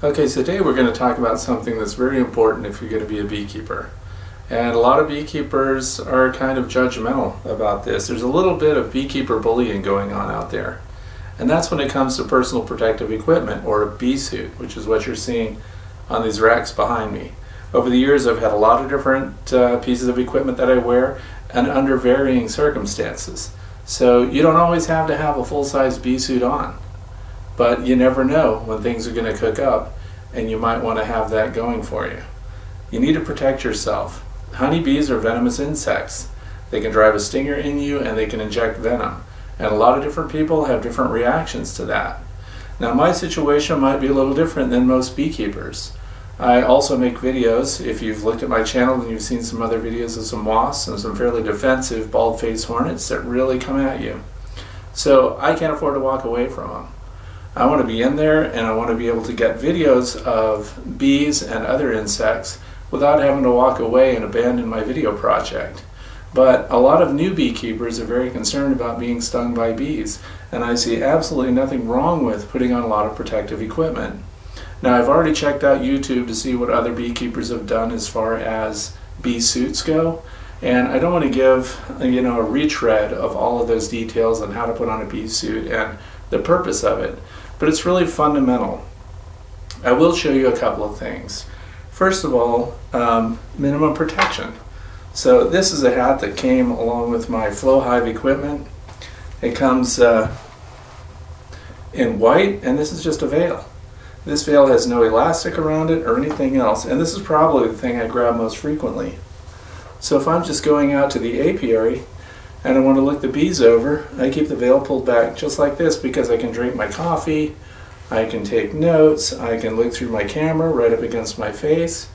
Okay, so today we're going to talk about something that's very important if you're going to be a beekeeper. And a lot of beekeepers are kind of judgmental about this. There's a little bit of beekeeper bullying going on out there. And that's when it comes to personal protective equipment, or a bee suit, which is what you're seeing on these racks behind me. Over the years I've had a lot of different pieces of equipment that I wear, and under varying circumstances. So you don't always have to have a full-size bee suit on. But you never know when things are going to cook up, and you might want to have that going for you. You need to protect yourself. Honeybees are venomous insects. They can drive a stinger in you and they can inject venom. And a lot of different people have different reactions to that. Now my situation might be a little different than most beekeepers. I also make videos. If you've looked at my channel, then you've seen some other videos of some wasps and some fairly defensive bald-faced hornets that really come at you. So I can't afford to walk away from them. I want to be in there, and I want to be able to get videos of bees and other insects without having to walk away and abandon my video project. But a lot of new beekeepers are very concerned about being stung by bees, and I see absolutely nothing wrong with putting on a lot of protective equipment. Now I've already checked out YouTube to see what other beekeepers have done as far as bee suits go, and I don't want to give a retread of all of those details on how to put on a bee suit and the purpose of it, but it's really fundamental. I will show you a couple of things. First of all, minimum protection. So this is a hat that came along with my flow hive equipment. It comes in white, and this is just a veil. This veil has no elastic around it or anything else, and this is probably the thing I grab most frequently. So if I'm just going out to the apiary and I want to look the bees over, I keep the veil pulled back just like this because I can drink my coffee, I can take notes, I can look through my camera right up against my face.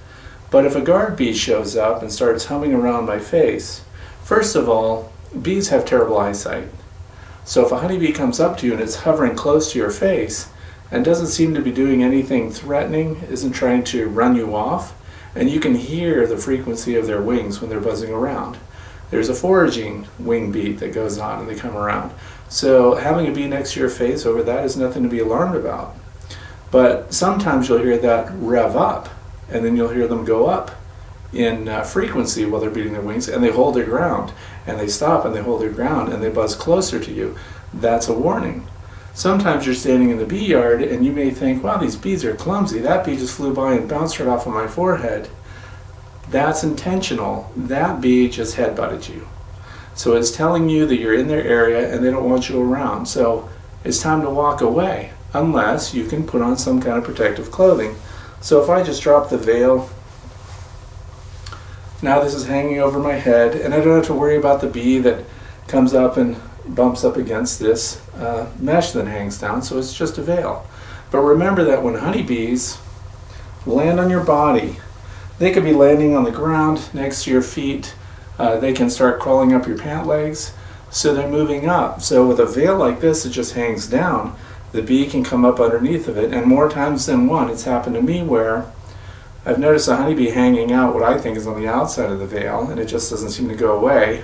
But if a guard bee shows up and starts humming around my face, first of all, bees have terrible eyesight. So if a honeybee comes up to you and it's hovering close to your face and doesn't seem to be doing anything threatening, isn't trying to run you off, and you can hear the frequency of their wings when they're buzzing around. There's a foraging wing beat that goes on and they come around. So having a bee next to your face over that is nothing to be alarmed about. But sometimes you'll hear that rev up, and then you'll hear them go up in frequency while they're beating their wings, and they hold their ground, and they stop and they hold their ground, and they buzz closer to you. That's a warning. Sometimes you're standing in the bee yard and you may think, wow, these bees are clumsy. That bee just flew by and bounced right off of my forehead. That's intentional. That bee just headbutted you. So it's telling you that you're in their area and they don't want you around. So it's time to walk away, unless you can put on some kind of protective clothing. So if I just drop the veil, now this is hanging over my head, and I don't have to worry about the bee that comes up and bumps up against this mesh that hangs down, so it's just a veil. But remember that when honeybees land on your body, they could be landing on the ground next to your feet. They can start crawling up your pant legs, so they're moving up. So with a veil like this, it just hangs down. The bee can come up underneath of it, and more times than one, it's happened to me where I've noticed a honeybee hanging out what I think is on the outside of the veil, and it just doesn't seem to go away.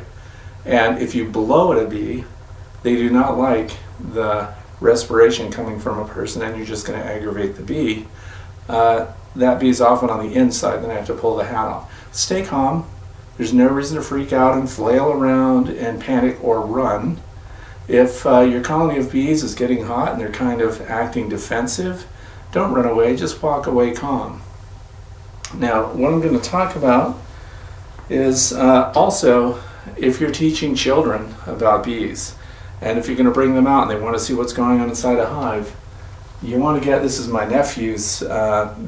And if you blow at a bee, they do not like the respiration coming from a person, and you're just going to aggravate the bee. That bee is often on the inside, then I have to pull the hat off. Stay calm. There's no reason to freak out and flail around and panic or run. If your colony of bees is getting hot and they're kind of acting defensive, don't run away, just walk away calm. Now, what I'm going to talk about is also if you're teaching children about bees, and if you're going to bring them out and they want to see what's going on inside a hive, you want to get, this is my nephew's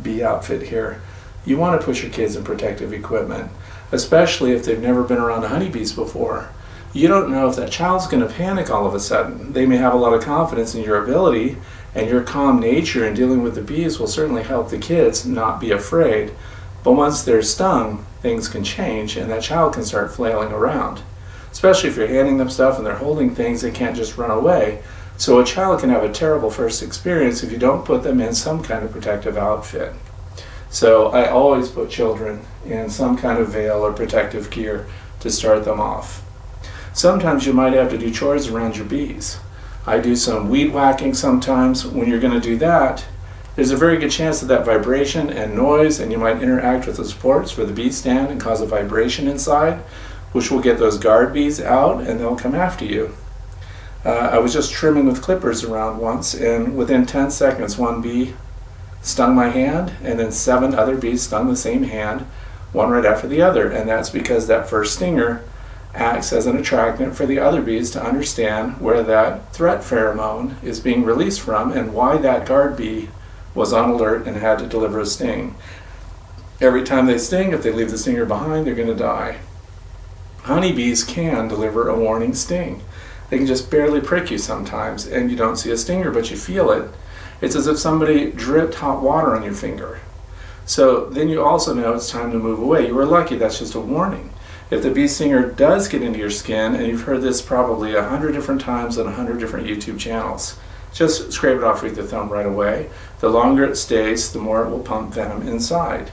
bee outfit here, you want to put your kids in protective equipment, especially if they've never been around honeybees before. You don't know if that child's going to panic all of a sudden. They may have a lot of confidence in your ability, and your calm nature in dealing with the bees will certainly help the kids not be afraid. But once they're stung, things can change and that child can start flailing around. Especially if you're handing them stuff and they're holding things, they can't just run away. So a child can have a terrible first experience if you don't put them in some kind of protective outfit. So I always put children in some kind of veil or protective gear to start them off. Sometimes you might have to do chores around your bees. I do some weed whacking sometimes. When you're going to do that, there's a very good chance that that vibration and noise, and you might interact with the supports for the bee stand and cause a vibration inside, which will get those guard bees out and they'll come after you. I was just trimming with clippers around once, and within 10 seconds one bee stung my hand, and then 7 other bees stung the same hand, one right after the other. And that's because that first stinger acts as an attractant for the other bees to understand where that threat pheromone is being released from and why that guard bee was on alert and had to deliver a sting. Every time they sting, if they leave the stinger behind, they're going to die. Honeybees can deliver a warning sting. They can just barely prick you sometimes, and you don't see a stinger, but you feel it. It's as if somebody dripped hot water on your finger. So then you also know it's time to move away. You were lucky, that's just a warning. If the bee stinger does get into your skin, and you've heard this probably 100 different times on 100 different YouTube channels, just scrape it off with your thumb right away. The longer it stays, the more it will pump venom inside.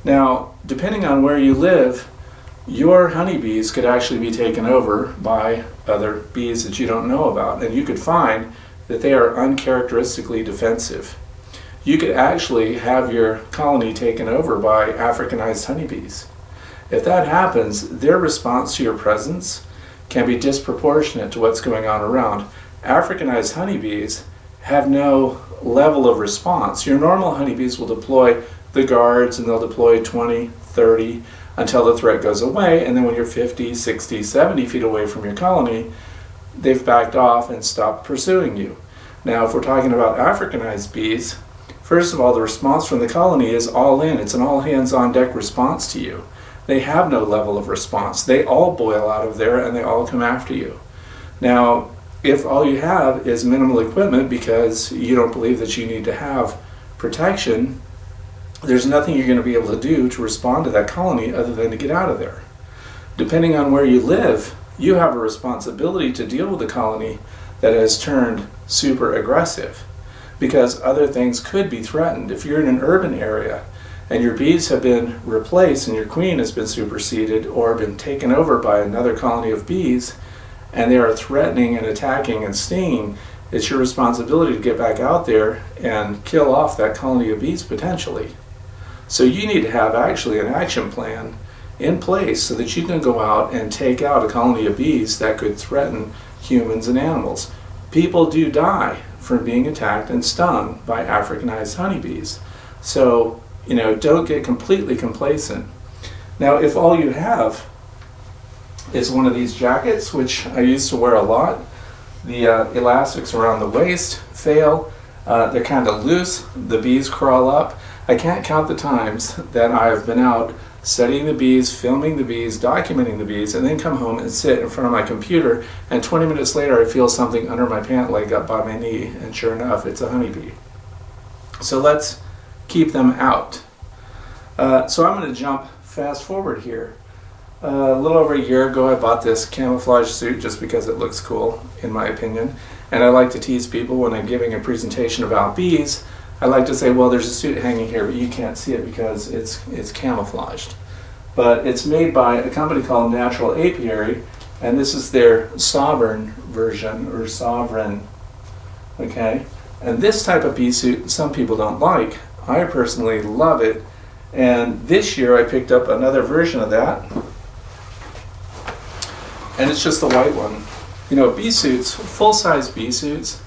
Now, depending on where you live, your honeybees could actually be taken over by other bees that you don't know about, and you could find that they are uncharacteristically defensive. You could actually have your colony taken over by Africanized honeybees. If that happens, their response to your presence can be disproportionate to what's going on around. Africanized honeybees have no level of response. Your normal honeybees will deploy the guards, and they'll deploy 20, 30, until the threat goes away, and then when you're 50, 60, 70 feet away from your colony, they've backed off and stopped pursuing you. Now, if we're talking about Africanized bees, first of all, the response from the colony is all in. It's an all hands on deck response to you. They have no level of response. They all boil out of there and they all come after you. Now, if all you have is minimal equipment because you don't believe that you need to have protection, there's nothing you're going to be able to do to respond to that colony other than to get out of there. Depending on where you live, you have a responsibility to deal with a colony that has turned super aggressive, because other things could be threatened. If you're in an urban area and your bees have been replaced and your queen has been superseded or been taken over by another colony of bees and they are threatening and attacking and stinging, it's your responsibility to get back out there and kill off that colony of bees potentially. So you need to have actually an action plan in place so that you can go out and take out a colony of bees that could threaten humans and animals. People do die from being attacked and stung by Africanized honeybees. So, don't get completely complacent. Now, if all you have is one of these jackets, which I used to wear a lot, the elastics around the waist fail, they're kind of loose, the bees crawl up. I can't count the times that I've been out studying the bees, filming the bees, documenting the bees, and then come home and sit in front of my computer, and 20 minutes later I feel something under my pant leg up by my knee, and sure enough, it's a honeybee. So let's keep them out. So I'm going to jump fast forward here. A little over a year ago I bought this camouflage suit just because it looks cool, in my opinion, and I like to tease people when I'm giving a presentation about bees. I like to say, well, there's a suit hanging here, but you can't see it because it's camouflaged. But it's made by a company called Natural Apiary, and this is their Sovereign version, or Sovereign, okay? And this type of bee suit, some people don't like. I personally love it, and this year I picked up another version of that, and it's just the white one. Bee suits, full-size bee suits,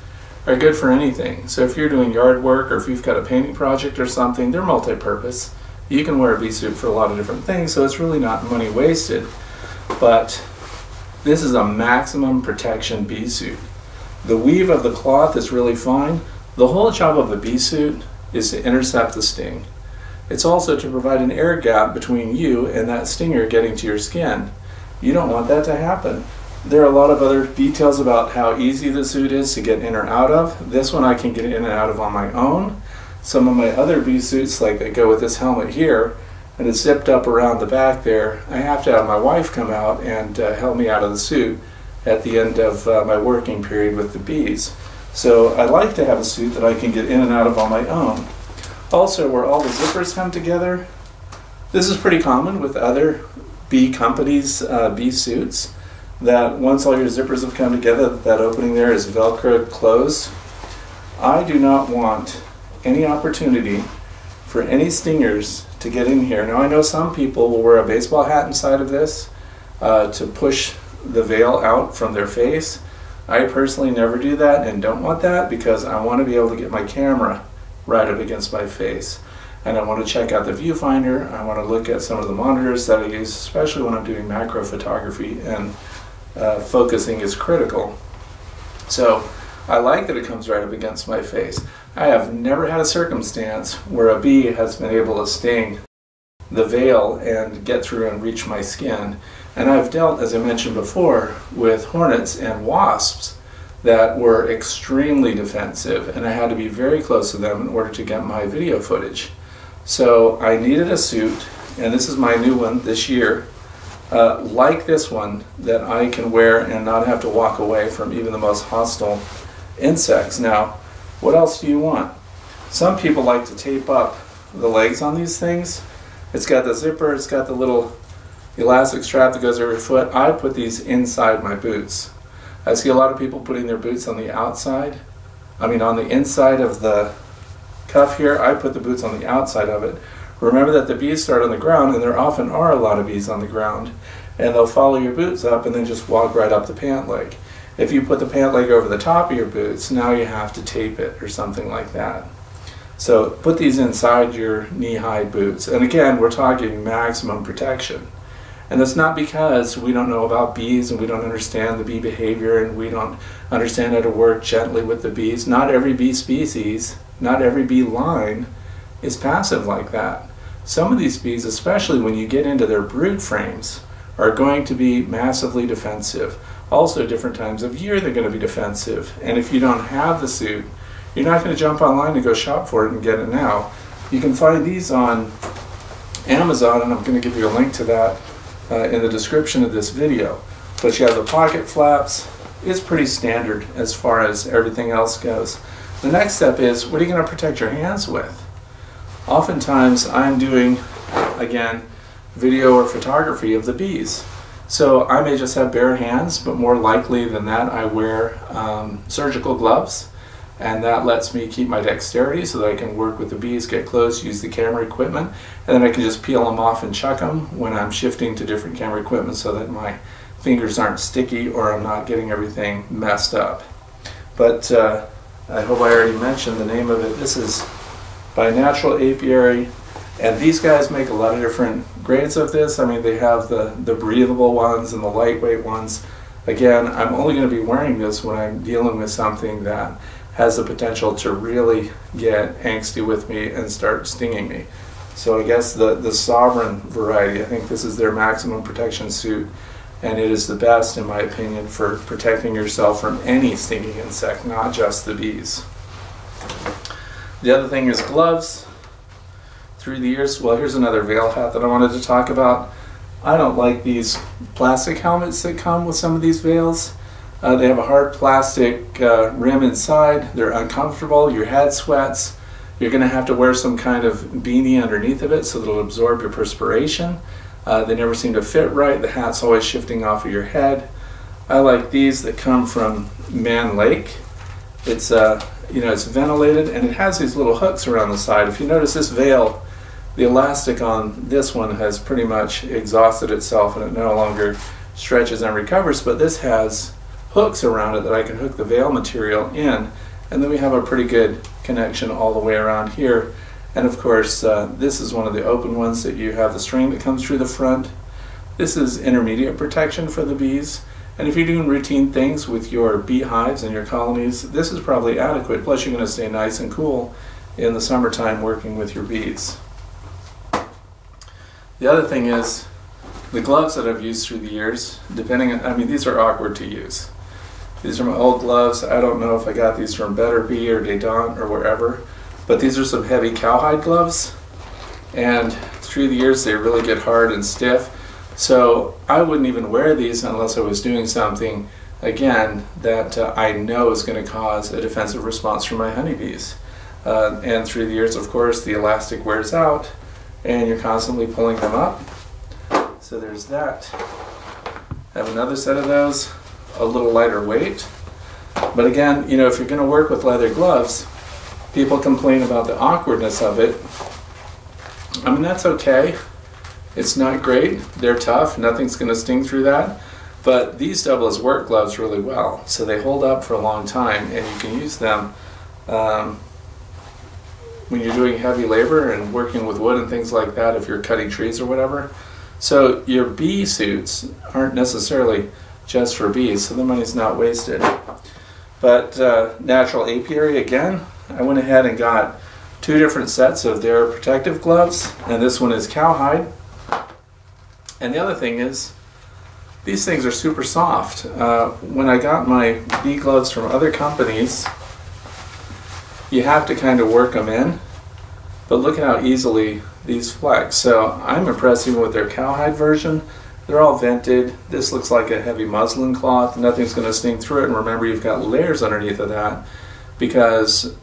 are good for anything. So if you're doing yard work or if you've got a painting project or something, they're multi-purpose. You can wear a bee suit for a lot of different things, so it's really not money wasted. But this is a maximum protection bee suit. The weave of the cloth is really fine. The whole job of a bee suit is to intercept the sting. It's also to provide an air gap between you and that stinger getting to your skin. You don't want that to happen. There are a lot of other details about how easy the suit is to get in or out of. This one I can get in and out of on my own. Some of my other bee suits, like I go with this helmet here, and it's zipped up around the back there, I have to have my wife come out and help me out of the suit at the end of my working period with the bees. So I like to have a suit that I can get in and out of on my own. Also, where all the zippers come together, this is pretty common with other bee companies' bee suits, that once all your zippers have come together, that opening there is Velcro closed. I do not want any opportunity for any stingers to get in here. Now I know some people will wear a baseball hat inside of this to push the veil out from their face. I personally never do that and don't want that, because I want to be able to get my camera right up against my face. And I want to check out the viewfinder. I want to look at some of the monitors that I use, especially when I'm doing macro photography and focusing is critical. So I like that it comes right up against my face. I have never had a circumstance where a bee has been able to sting the veil and get through and reach my skin. And I've dealt, as I mentioned before, with hornets and wasps that were extremely defensive, and I had to be very close to them in order to get my video footage. So I needed a suit, and this is my new one this year, like this one, that I can wear and not have to walk away from even the most hostile insects. Now, what else do you want? Some people like to tape up the legs on these things. It's got the zipper, it's got the little elastic strap that goes over your foot. I put these inside my boots. I see a lot of people putting their boots on the outside. I mean on the inside of the cuff here. I put the boots on the outside of it. Remember that the bees start on the ground, and there often are a lot of bees on the ground, and they'll follow your boots up and then just walk right up the pant leg. If you put the pant leg over the top of your boots, now you have to tape it or something like that. So put these inside your knee-high boots. And again, we're talking maximum protection. And that's not because we don't know about bees and we don't understand the bee behavior and we don't understand how to work gently with the bees. Not every bee species, not every bee line is passive like that. Some of these bees, especially when you get into their brood frames, are going to be massively defensive. Also, different times of year they're going to be defensive. And if you don't have the suit, you're not going to jump online and go shop for it and get it now. You can find these on Amazon, and I'm going to give you a link to that in the description of this video. But you have the pocket flaps. It's pretty standard as far as everything else goes. The next step is, what are you going to protect your hands with? Oftentimes I'm doing, again, video or photography of the bees. So I may just have bare hands, but more likely than that I wear surgical gloves, and that lets me keep my dexterity so that I can work with the bees, get close, use the camera equipment, and then I can just peel them off and chuck them when I'm shifting to different camera equipment so that my fingers aren't sticky or I'm not getting everything messed up. But I hope I already mentioned the name of it. This is by Natural Apiary, and these guys make a lot of different grades of this. I mean, they have the breathable ones and the lightweight ones. Again, I'm only going to be wearing this when I'm dealing with something that has the potential to really get angsty with me and start stinging me. So I guess the Sovereign variety, I think this is their maximum protection suit, and it is the best, in my opinion, for protecting yourself from any stinging insect, not just the bees. The other thing is gloves. Through the years, well, here's another veil hat that I wanted to talk about. I don't like these plastic helmets that come with some of these veils. They have a hard plastic rim inside. They're uncomfortable. Your head sweats. You're going to have to wear some kind of beanie underneath of it so that it'll absorb your perspiration. They never seem to fit right. The hat's always shifting off of your head. I like these that come from Man Lake. It's it's ventilated, and it has these little hooks around the side. If you notice this veil, the elastic on this one has pretty much exhausted itself and it no longer stretches and recovers, but this has hooks around it that I can hook the veil material in, and then we have a pretty good connection all the way around here. And of course, this is one of the open ones that you have the string that comes through the front. This is intermediate protection for the bees, and if you're doing routine things with your beehives and your colonies, this is probably adequate. Plus you're going to stay nice and cool in the summertime working with your bees. The other thing is the gloves that I've used through the years, depending on, I mean, these are awkward to use. These are my old gloves. I don't know if I got these from Better Bee or Dedant or wherever, but these are some heavy cowhide gloves, and through the years they really get hard and stiff. So I wouldn't even wear these unless I was doing something, again, that I know is going to cause a defensive response from my honeybees. And through the years, of course, the elastic wears out, and you're constantly pulling them up. So there's that. I have another set of those, a little lighter weight. But again, if you're going to work with leather gloves, People complain about the awkwardness of it. I mean, that's okay. It's not great. They're tough. Nothing's going to sting through that. But these double as work gloves really well. So they hold up for a long time, and you can use them when you're doing heavy labor and working with wood and things like that, if you're cutting trees or whatever. So your bee suits aren't necessarily just for bees, so the money's not wasted. But natural apiary, again, I went ahead and got 2 different sets of their protective gloves, and this one is cowhide. And the other thing is, these things are super soft. When I got my bee gloves from other companies, you have to kind of work them in, but look at how easily these flex. So I'm impressed even with their cowhide version. They're all vented. This looks like a heavy muslin cloth. Nothing's going to sting through it. And remember, you've got layers underneath of that, because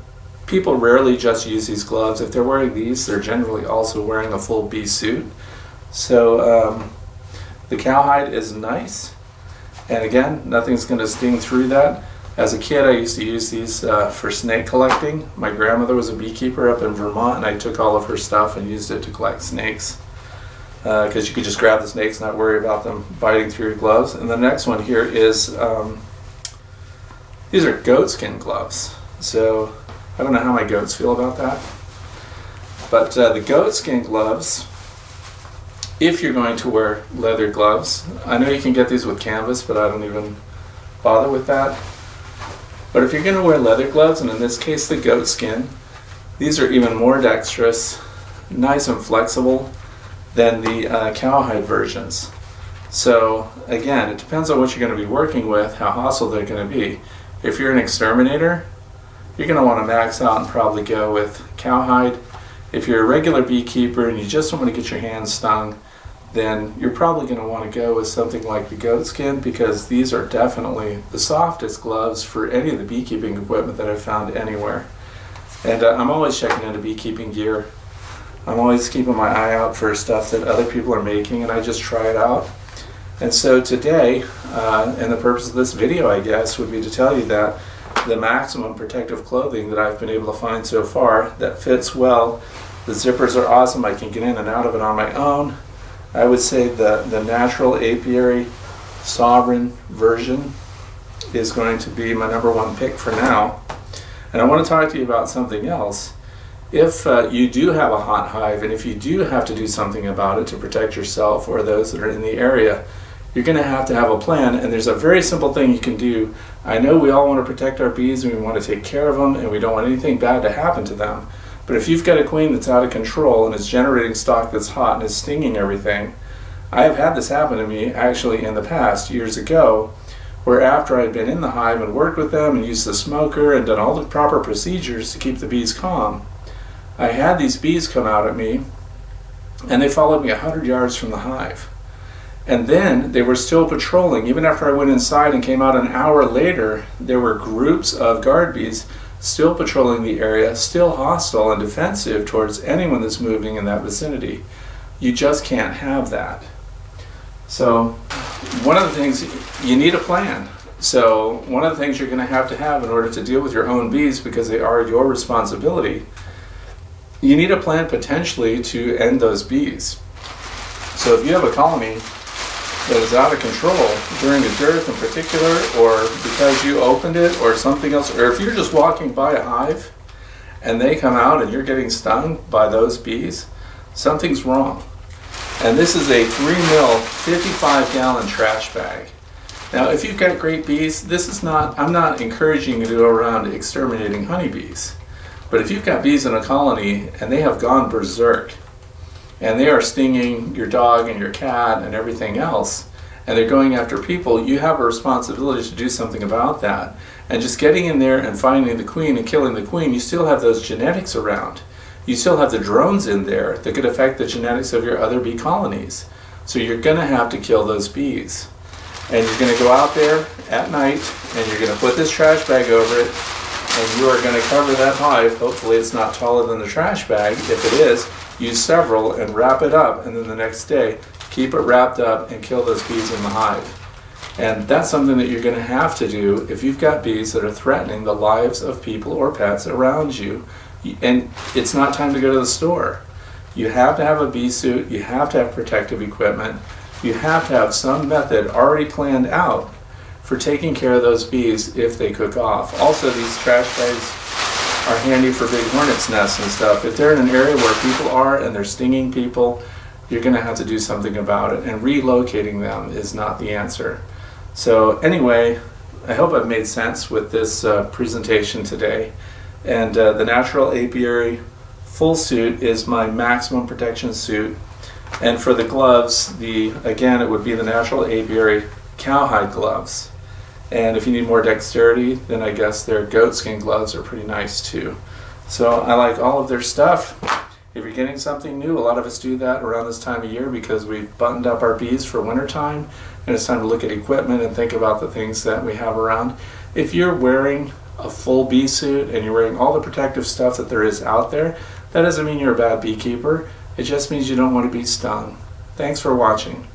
people rarely just use these gloves. If they're wearing these, they're generally also wearing a full bee suit. So the cowhide is nice, and again, nothing's going to sting through that. As a kid, I used to use these for snake collecting. My grandmother was a beekeeper up in Vermont, and I took all of her stuff and used it to collect snakes, because you could just grab the snakes and not worry about them biting through your gloves. And the next one here is, these are goatskin gloves. So I don't know how my goats feel about that. But the goatskin gloves, if you're going to wear leather gloves, I know you can get these with canvas, but I don't even bother with that. But if you're going to wear leather gloves, and in this case the goat skin, these are even more dexterous, nice and flexible than the cowhide versions. So again, it depends on what you're going to be working with, how hostile they're going to be. If you're an exterminator, you're going to want to max out and probably go with cowhide. If you're a regular beekeeper and you just don't want to get your hands stung, then you're probably going to want to go with something like the goat skin, because these are definitely the softest gloves for any of the beekeeping equipment that I've found anywhere. And I'm always checking into beekeeping gear. I'm always keeping my eye out for stuff that other people are making, and I just try it out. And so today, and the purpose of this video, I guess, would be to tell you that the maximum protective clothing that I've been able to find so far that fits well. The zippers are awesome. I can get in and out of it on my own. I would say the natural apiary sovereign version is going to be my #1 pick for now. And I want to talk to you about something else. If you do have a hot hive, and if you do have to do something about it to protect yourself or those that are in the area, you're going to have a plan, and there's a very simple thing you can do. I know we all want to protect our bees, and we want to take care of them, and we don't want anything bad to happen to them. But if you've got a queen that's out of control and is generating stock that's hot and is stinging everything, I have had this happen to me actually in the past, years ago, where after I'd been in the hive and worked with them and used the smoker and done all the proper procedures to keep the bees calm, I had these bees come out at me, and they followed me 100 yards from the hive. And then they were still patrolling. Even after I went inside and came out an hour later, there were groups of guard bees still patrolling the area, still hostile and defensive towards anyone that's moving in that vicinity. You just can't have that. So one of the things, you need a plan. So one of the things you're going to have in order to deal with your own bees, because they are your responsibility, you need a plan potentially to end those bees. So if you have a colony that is out of control during a dearth in particular, or because you opened it or something else, or if you're just walking by a hive and they come out and you're getting stung by those bees, something's wrong. And this is a 3 mil 55-gallon trash bag. Now if you've got great bees, this is not, I'm not encouraging you to go around exterminating honeybees. But if you've got bees in a colony and they have gone berserk, and they are stinging your dog and your cat and everything else, and they're going after people, you have a responsibility to do something about that. And just getting in there and finding the queen and killing the queen, you still have those genetics around. You still have the drones in there that could affect the genetics of your other bee colonies. So you're going to have to kill those bees. And you're going to go out there at night, and you're going to put this trash bag over it, and you are going to cover that hive. Hopefully it's not taller than the trash bag. If it is, use several and wrap it up, and then the next day keep it wrapped up and kill those bees in the hive. And that's something that you're going to have to do if you've got bees that are threatening the lives of people or pets around you, And it's not time to go to the store. You have to have a bee suit, you have to have protective equipment, you have to have some method already planned out for taking care of those bees if they cook off. Also, these trash bags are handy for big hornets' nests and stuff. If they're in an area where people are and they're stinging people, you're going to have to do something about it, and relocating them is not the answer. So anyway, I hope I've made sense with this presentation today. And the natural apiary full suit is my maximum protection suit. And for the gloves, again, it would be the natural apiary cowhide gloves. And if you need more dexterity, then I guess their goatskin gloves are pretty nice too. So I like all of their stuff. If you're getting something new, a lot of us do that around this time of year because we've buttoned up our bees for wintertime, and it's time to look at equipment and think about the things that we have around. If you're wearing a full bee suit and you're wearing all the protective stuff that there is out there, that doesn't mean you're a bad beekeeper. It just means you don't want to be stung. Thanks for watching.